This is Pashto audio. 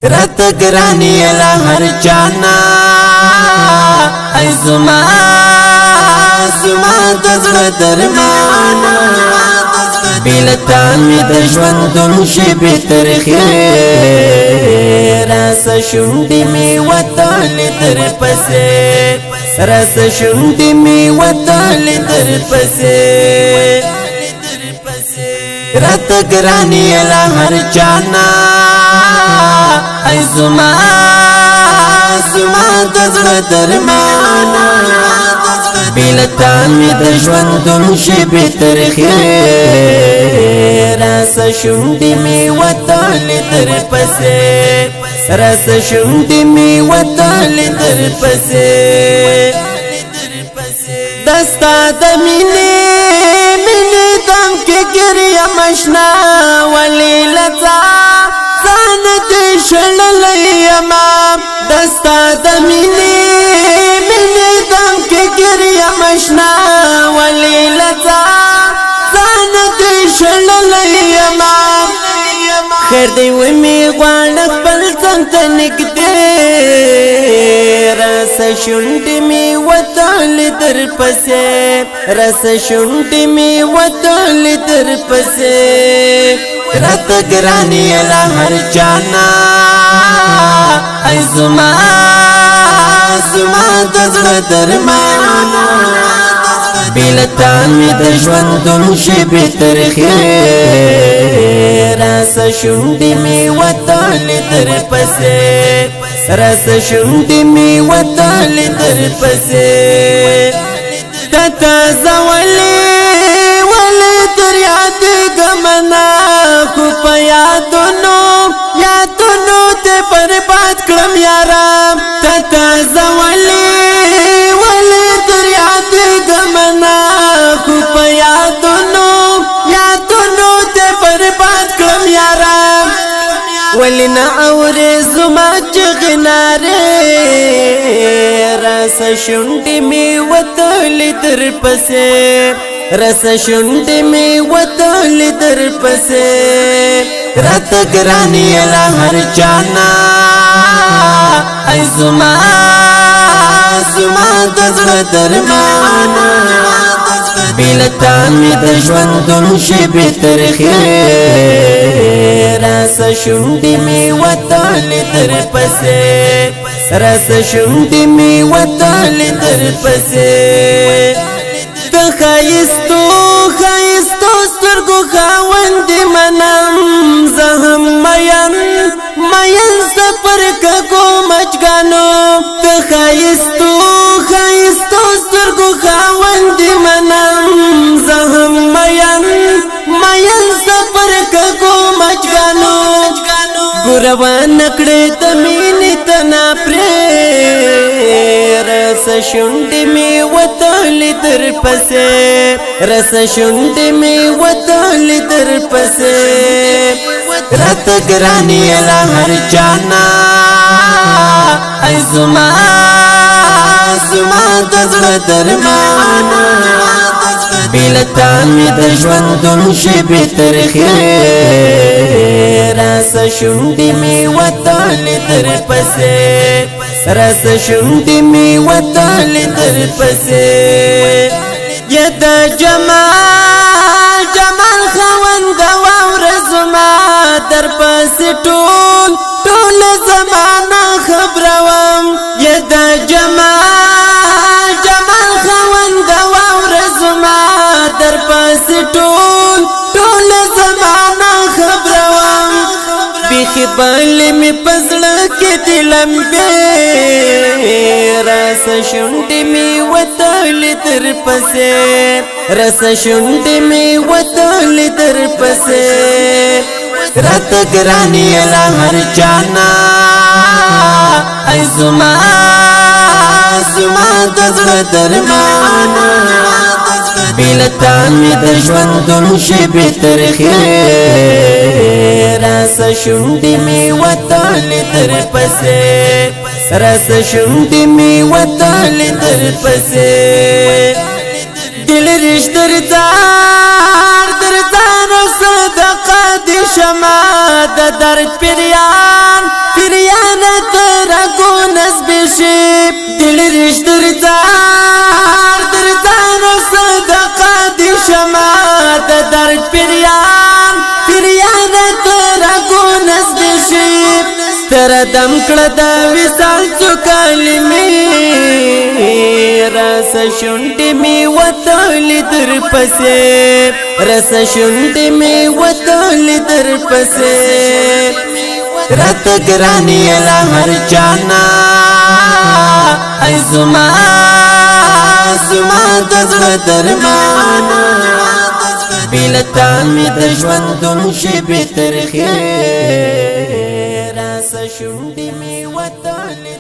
رت گرانی الہر چانا ای زما دزل درمانا بیلتان می دجوندن شبی ترخی راس شندی می وطال در پسی راس شندی می وطال در پسی رت گرانی الہر چانا ای زما دزل درمانا بیلتان می دجوندن شبی ترخی راس شندی می وطال در پسی راس شندی می وطال در پسی دستا دمینی دم که گریا مشنا ولی لتا زانت شللی امام دستا دمینی دم که گریا مشنا ولی لتا زانت شللی امام خیر دی ومی غوانک بلتن تنگدی رس شندی می وطال در پسی رس شندی می وطال در پسی رت گرانی الہر چانا ای زما دزل درمانا بیلتان می دجوندن شبی ترخی راس شندی می وطال در پسی راس شندی می وطال در پسی تتازا ولی در یاد گمنا خوب یادونو تے برباد کرم یارام تتازا ولی در یاد گمنا خوب یادونو تے برباد کرم یارام ولی نعوری زما چغناری راس شندی می وطال در پسی راس شندی می وطال در پسی رت گرانی الہر چانا ای زما دزل درمانا بیلتان می دجوندن شبی ترخی راس شندی می وطال در پسی راس شندی می وطال در پسی خایستو سترگو خاوندی منم زهم مین سپر کگو مچگانو خایستو سترگو خاوندی منم زهم مین سپر کگو مچگانو گروان نکڑی تمینی تنا پری رس شندی می وطال در پسی رس شندی می وطال در پسی رت گرانی الہر چانا ای زما دزل درمانا بیلتان می دجوندن شبی ترخی راس شندی می وطال در پسی راس شندی می وطال در پسی یدا جمال خوند واور زما در پسی ټول زمانہ خبروم یدا جمال خوند واور زما در پسی ټول زمانہ خبروم بیخی بالی می پزړه کې دلم بے راس شندی می وطال در پسی راس شندی می وطال در پسی رت گرانی الہر چانا ای زما دزل درمانا بیلتان می دجوندن شبی ترخی راس شندی می وطال در پسی راس شندی می وطال در پسی دل رش در تار صدقه دی شما د درد پیریان شي دل رش در ځان صدقه دي شمع د درد پریان تر کو نزد شي تر دم کړه د وصال څو کلمې رس شونډې می وتل در پسې رس شونډې می وتل در پسې رات ګرانی لا هر جانا ای زما د زړه درمان بلتا می د ژوندون شي به ترخه